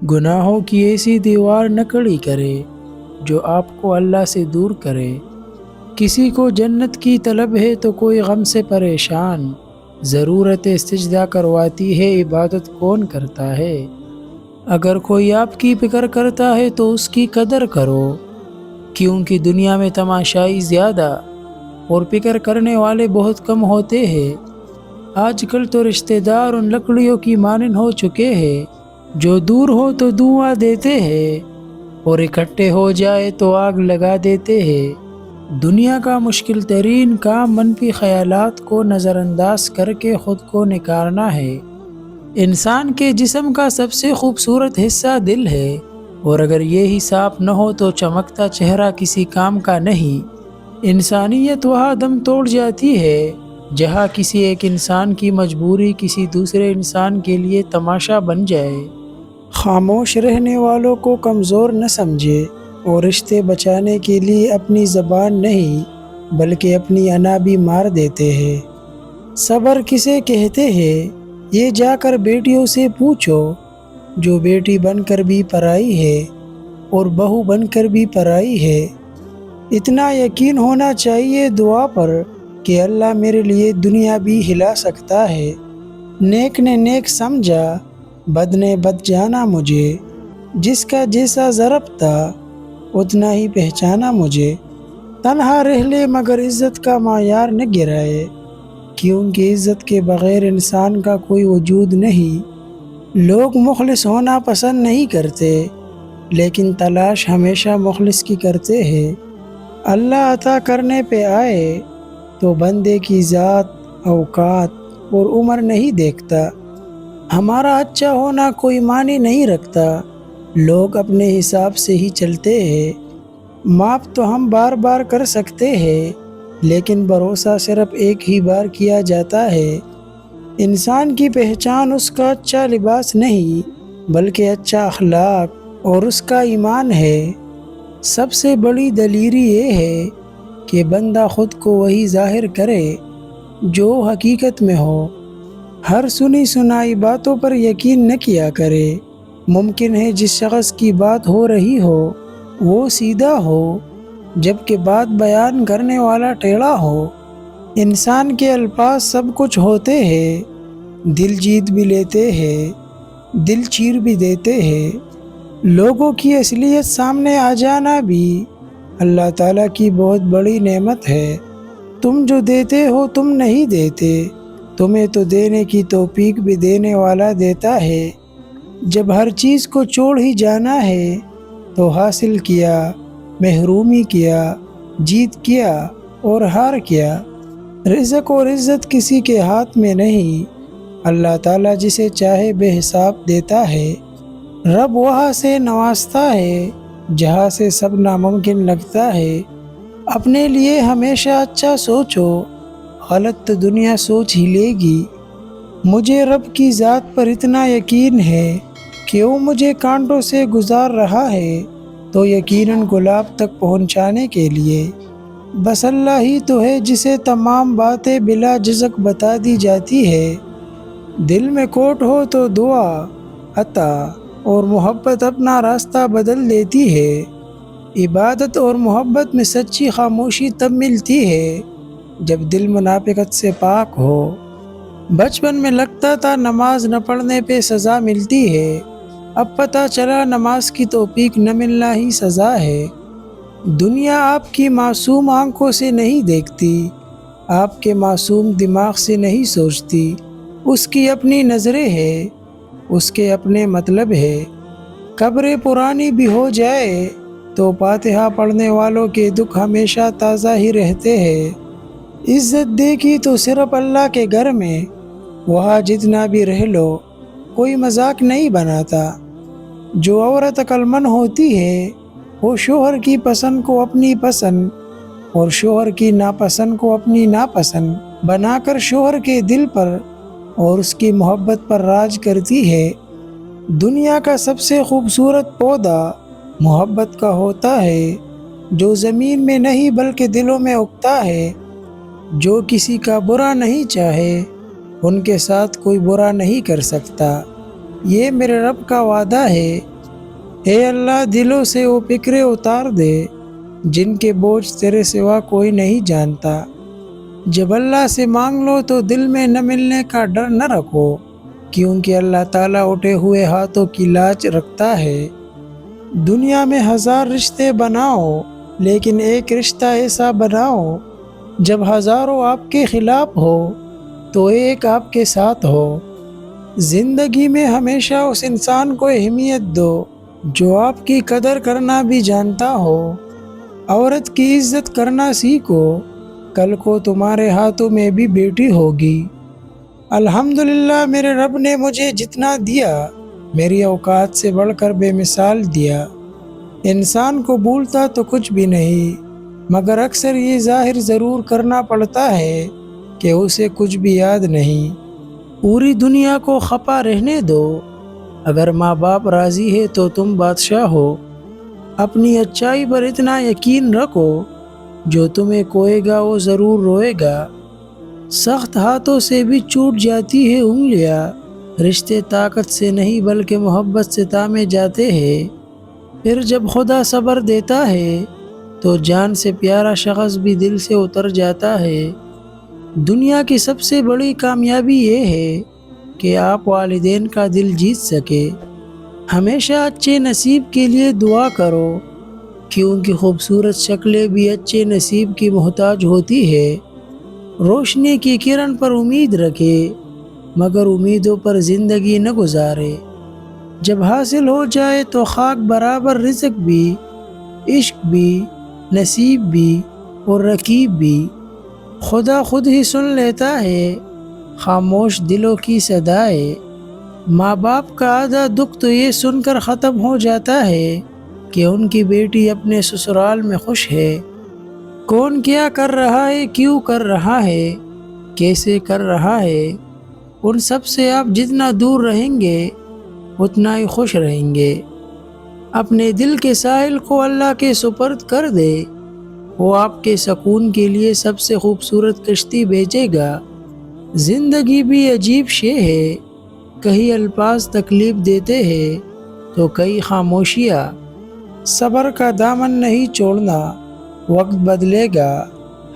گناہوں کی ایسی دیوار نہ کھڑی کرے جو آپ کو اللہ سے دور کرے۔ کسی کو جنت کی طلب ہے تو کوئی غم سے پریشان، ضرورت سجدہ کرواتی ہے عبادت کون کرتا ہے۔ اگر کوئی آپ کی فکر کرتا ہے تو اس کی قدر کرو، کیونکہ دنیا میں تماشائی زیادہ اور فکر کرنے والے بہت کم ہوتے ہیں۔ آج کل تو رشتہ دار ان لکڑیوں کی مانند ہو چکے ہیں جو دور ہو تو دھواں دیتے ہیں اور اکٹھے ہو جائے تو آگ لگا دیتے ہیں۔ دنیا کا مشکل ترین کام منفی خیالات کو نظر انداز کر کے خود کو نکارنا ہے۔ انسان کے جسم کا سب سے خوبصورت حصہ دل ہے، اور اگر یہ ہی صاف نہ ہو تو چمکتا چہرہ کسی کام کا نہیں۔ انسانیت وہاں دم توڑ جاتی ہے جہاں کسی ایک انسان کی مجبوری کسی دوسرے انسان کے لیے تماشا بن جائے۔ خاموش رہنے والوں کو کمزور نہ سمجھے، اور رشتے بچانے کے لیے اپنی زبان نہیں بلکہ اپنی انا بھی مار دیتے ہیں۔ صبر کسے کہتے ہیں یہ جا کر بیٹیوں سے پوچھو، جو بیٹی بن کر بھی پرائی ہے اور بہو بن کر بھی پرائی ہے۔ اتنا یقین ہونا چاہیے دعا پر کہ اللہ میرے لیے دنیا بھی ہلا سکتا ہے۔ نیک نے نیک سمجھا، بد نے بد جانا مجھے، جس کا جیسا ضرب تھا اتنا ہی پہچانا مجھے۔ تنہا رہ لے مگر عزت کا معیار نہ گرائے، کیونکہ عزت کے بغیر انسان کا کوئی وجود نہیں۔ لوگ مخلص ہونا پسند نہیں کرتے، لیکن تلاش ہمیشہ مخلص کی کرتے ہیں۔ اللہ عطا کرنے پہ آئے تو بندے کی ذات، اوقات اور عمر نہیں دیکھتا۔ ہمارا اچھا ہونا کوئی معنی نہیں رکھتا، لوگ اپنے حساب سے ہی چلتے ہیں۔ معاف تو ہم بار بار کر سکتے ہیں، لیکن بھروسہ صرف ایک ہی بار کیا جاتا ہے۔ انسان کی پہچان اس کا اچھا لباس نہیں بلکہ اچھا اخلاق اور اس کا ایمان ہے۔ سب سے بڑی دلیری یہ ہے کہ بندہ خود کو وہی ظاہر کرے جو حقیقت میں ہو۔ ہر سنی سنائی باتوں پر یقین نہ کیا کرے۔ ممکن ہے جس شخص کی بات ہو رہی ہو وہ سیدھا ہو، جبکہ بات بیان کرنے والا ٹیڑھا ہو۔ انسان کے الفاظ سب کچھ ہوتے ہیں، دل جیت بھی لیتے ہیں، دل چیر بھی دیتے ہیں۔ لوگوں کی اصلیت سامنے آ جانا بھی اللہ تعالیٰ کی بہت بڑی نعمت ہے۔ تم جو دیتے ہو تم نہیں دیتے، تمہیں تو دینے کی توفیق بھی دینے والا دیتا ہے۔ جب ہر چیز کو چھوڑ ہی جانا ہے تو حاصل کیا، محرومی کیا، جیت کیا اور ہار کیا۔ رزق اور عزت کسی کے ہاتھ میں نہیں، اللہ تعالیٰ جسے چاہے بے حساب دیتا ہے۔ رب وہاں سے نوازتا ہے جہاں سے سب ناممکن لگتا ہے۔ اپنے لیے ہمیشہ اچھا سوچو، غلط تو دنیا سوچ ہی لے گی۔ مجھے رب کی ذات پر اتنا یقین ہے کہ وہ مجھے کانٹوں سے گزار رہا ہے تو یقیناً گلاب تک پہنچانے کے لیے۔ بس اللہ ہی تو ہے جسے تمام باتیں بلا جھجک بتا دی جاتی ہے۔ دل میں کھوٹ ہو تو دعا، عطا اور محبت اپنا راستہ بدل دیتی ہے۔ عبادت اور محبت میں سچی خاموشی تب ملتی ہے جب دل منافقت سے پاک ہو۔ بچپن میں لگتا تھا نماز نہ پڑھنے پہ سزا ملتی ہے، اب پتہ چلا نماز کی توفیق نہ ملنا ہی سزا ہے۔ دنیا آپ کی معصوم آنکھوں سے نہیں دیکھتی، آپ کے معصوم دماغ سے نہیں سوچتی۔ اس کی اپنی نظریں ہیں، اس کے اپنے مطلب ہے۔ قبریں پرانی بھی ہو جائے تو فاتحہ پڑھنے والوں کے دکھ ہمیشہ تازہ ہی رہتے ہیں۔ عزت دیکھی تو صرف اللہ کے گھر میں، وہاں جتنا بھی رہ لو کوئی مذاق نہیں بناتا۔ جو عورت عقل مند ہوتی ہے وہ شوہر کی پسند کو اپنی پسند اور شوہر کی ناپسند کو اپنی ناپسند بنا کر شوہر کے دل پر اور اس کی محبت پر راج کرتی ہے۔ دنیا کا سب سے خوبصورت پودا محبت کا ہوتا ہے، جو زمین میں نہیں بلکہ دلوں میں اگتا ہے۔ جو کسی کا برا نہیں چاہے ان کے ساتھ کوئی برا نہیں کر سکتا۔ یہ میرے رب کا وعدہ ہے۔ اے اللہ دلوں سے وہ فکریں اتار دے جن کے بوجھ تیرے سوا کوئی نہیں جانتا۔ جب اللہ سے مانگ لو تو دل میں نہ ملنے کا ڈر نہ رکھو، کیونکہ اللہ تعالیٰ اٹھے ہوئے ہاتھوں کی لاج رکھتا ہے۔ دنیا میں 1000 رشتے بناؤ، لیکن ایک رشتہ ایسا بناؤ جب ہزاروں آپ کے خلاف ہو تو ایک آپ کے ساتھ ہو۔ زندگی میں ہمیشہ اس انسان کو اہمیت دو جو آپ کی قدر کرنا بھی جانتا ہو۔ عورت کی عزت کرنا سیکھو، کل کو تمہارے ہاتھوں میں بھی بیٹی ہوگی۔ الحمدللہ میرے رب نے مجھے جتنا دیا میری اوقات سے بڑھ کر بے مثال دیا۔ انسان کو بھولتا تو کچھ بھی نہیں، مگر اکثر یہ ظاہر ضرور کرنا پڑتا ہے کہ اسے کچھ بھی یاد نہیں۔ پوری دنیا کو خفا رہنے دو، اگر ماں باپ راضی ہے تو تم بادشاہ ہو۔ اپنی اچائی پر اتنا یقین رکھو، جو تمہیں کوئے گا وہ ضرور روئے گا۔ سخت ہاتھوں سے بھی ٹوٹ جاتی ہے انگلیاں، رشتے طاقت سے نہیں بلکہ محبت سے تامے جاتے ہیں۔ پھر جب خدا صبر دیتا ہے تو جان سے پیارا شخص بھی دل سے اتر جاتا ہے۔ دنیا کی سب سے بڑی کامیابی یہ ہے کہ آپ والدین کا دل جیت سکے۔ ہمیشہ اچھے نصیب کے لیے دعا کرو، کیونکہ خوبصورت شکلیں بھی اچھے نصیب کی محتاج ہوتی ہے۔ روشنی کی کرن پر امید رکھے، مگر امیدوں پر زندگی نہ گزارے۔ جب حاصل ہو جائے تو خاک برابر رزق بھی، عشق بھی، نصیب بھی اور رقیب بھی۔ خدا خود ہی سن لیتا ہے خاموش دلوں کی صدائے۔ ماں باپ کا آدھا دکھ تو یہ سن کر ختم ہو جاتا ہے کہ ان کی بیٹی اپنے سسرال میں خوش ہے۔ کون کیا کر رہا ہے، کیوں کر رہا ہے، کیسے کر رہا ہے، ان سب سے آپ جتنا دور رہیں گے اتنا ہی خوش رہیں گے۔ اپنے دل کے ساحل کو اللہ کے سپرد کر دے، وہ آپ کے سکون کے لیے سب سے خوبصورت کشتی بھیجے گا۔ زندگی بھی عجیب شے ہے، کئی الفاظ تکلیف دیتے ہیں تو کئی خاموشیاں۔ صبر کا دامن نہیں چھوڑنا، وقت بدلے گا،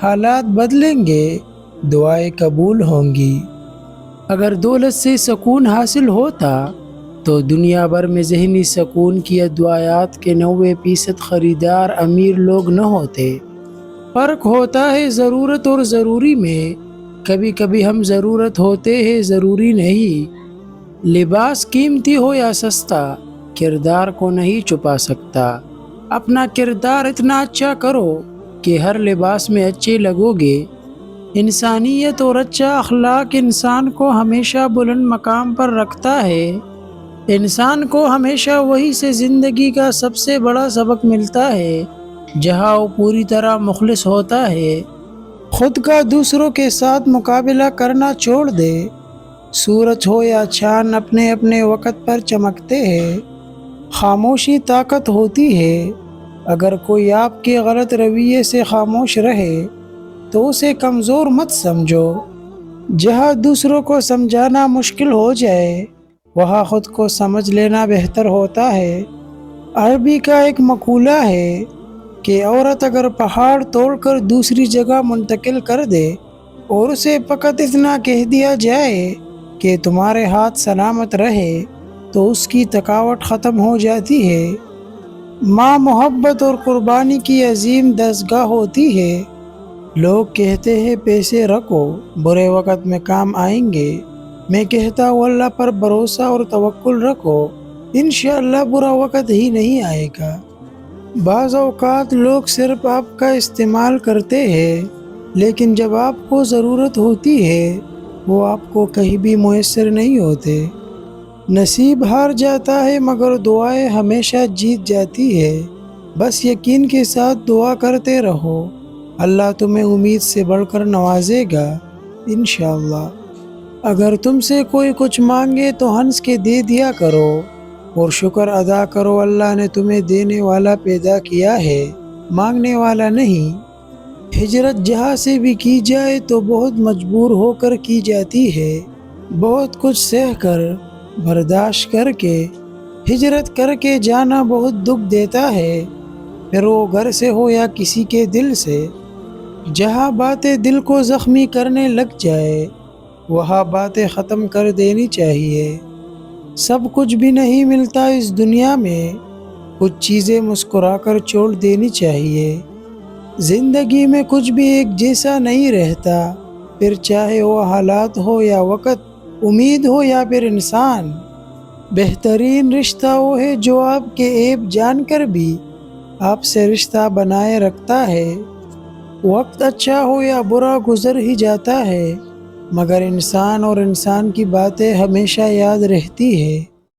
حالات بدلیں گے، دعائیں قبول ہوں گی۔ اگر دولت سے سکون حاصل ہوتا تو دنیا بھر میں ذہنی سکون کی ادویات کے 90% خریدار امیر لوگ نہ ہوتے۔ فرق ہوتا ہے ضرورت اور ضروری میں۔ کبھی کبھی ہم ضرورت ہوتے ہیں، ضروری نہیں۔ لباس قیمتی ہو یا سستا، کردار کو نہیں چھپا سکتا۔ اپنا کردار اتنا اچھا کرو کہ ہر لباس میں اچھے لگو گے۔ انسانیت اور اچھا اخلاق انسان کو ہمیشہ بلند مقام پر رکھتا ہے۔ انسان کو ہمیشہ وہی سے زندگی کا سب سے بڑا سبق ملتا ہے جہاں وہ پوری طرح مخلص ہوتا ہے۔ خود کا دوسروں کے ساتھ مقابلہ کرنا چھوڑ دے۔ سورج ہو یا چاند اپنے اپنے وقت پر چمکتے ہیں۔ خاموشی طاقت ہوتی ہے۔ اگر کوئی آپ کے غلط رویے سے خاموش رہے تو اسے کمزور مت سمجھو۔ جہاں دوسروں کو سمجھانا مشکل ہو جائے وہاں خود کو سمجھ لینا بہتر ہوتا ہے۔ عربی کا ایک مقولہ ہے کہ عورت اگر پہاڑ توڑ کر دوسری جگہ منتقل کر دے اور اسے فقط اتنا کہہ دیا جائے کہ تمہارے ہاتھ سلامت رہے تو اس کی تھکاوٹ ختم ہو جاتی ہے۔ ماں محبت اور قربانی کی عظیم دستگاہ ہوتی ہے۔ لوگ کہتے ہیں پیسے رکھو، برے وقت میں کام آئیں گے۔ میں کہتا ہوں اللہ پر بھروسہ اور توکل رکھو، انشاءاللہ برا وقت ہی نہیں آئے گا۔ بعض اوقات لوگ صرف آپ کا استعمال کرتے ہیں، لیکن جب آپ کو ضرورت ہوتی ہے وہ آپ کو کہیں بھی میسر نہیں ہوتے۔ نصیب ہار جاتا ہے مگر دعائیں ہمیشہ جیت جاتی ہے۔ بس یقین کے ساتھ دعا کرتے رہو، اللہ تمہیں امید سے بڑھ کر نوازے گا انشاءاللہ۔ اگر تم سے کوئی کچھ مانگے تو ہنس کے دے دیا کرو اور شکر ادا کرو، اللہ نے تمہیں دینے والا پیدا کیا ہے، مانگنے والا نہیں۔ ہجرت جہاں سے بھی کی جائے تو بہت مجبور ہو کر کی جاتی ہے، بہت کچھ سہ کر، برداشت کر کے ہجرت کر کے جانا بہت دکھ دیتا ہے، پھر وہ گھر سے ہو یا کسی کے دل سے۔ جہاں باتیں دل کو زخمی کرنے لگ جائے وہاں باتیں ختم کر دینی چاہیے۔ سب کچھ بھی نہیں ملتا اس دنیا میں، کچھ چیزیں مسکرا کر چھوڑ دینی چاہیے۔ زندگی میں کچھ بھی ایک جیسا نہیں رہتا، پھر چاہے وہ حالات ہو یا وقت، امید ہو یا پھر انسان۔ بہترین رشتہ وہ ہے جو آپ کے عیب جان کر بھی آپ سے رشتہ بنائے رکھتا ہے۔ وقت اچھا ہو یا برا گزر ہی جاتا ہے، مگر انسان اور انسان کی باتیں ہمیشہ یاد رہتی ہے۔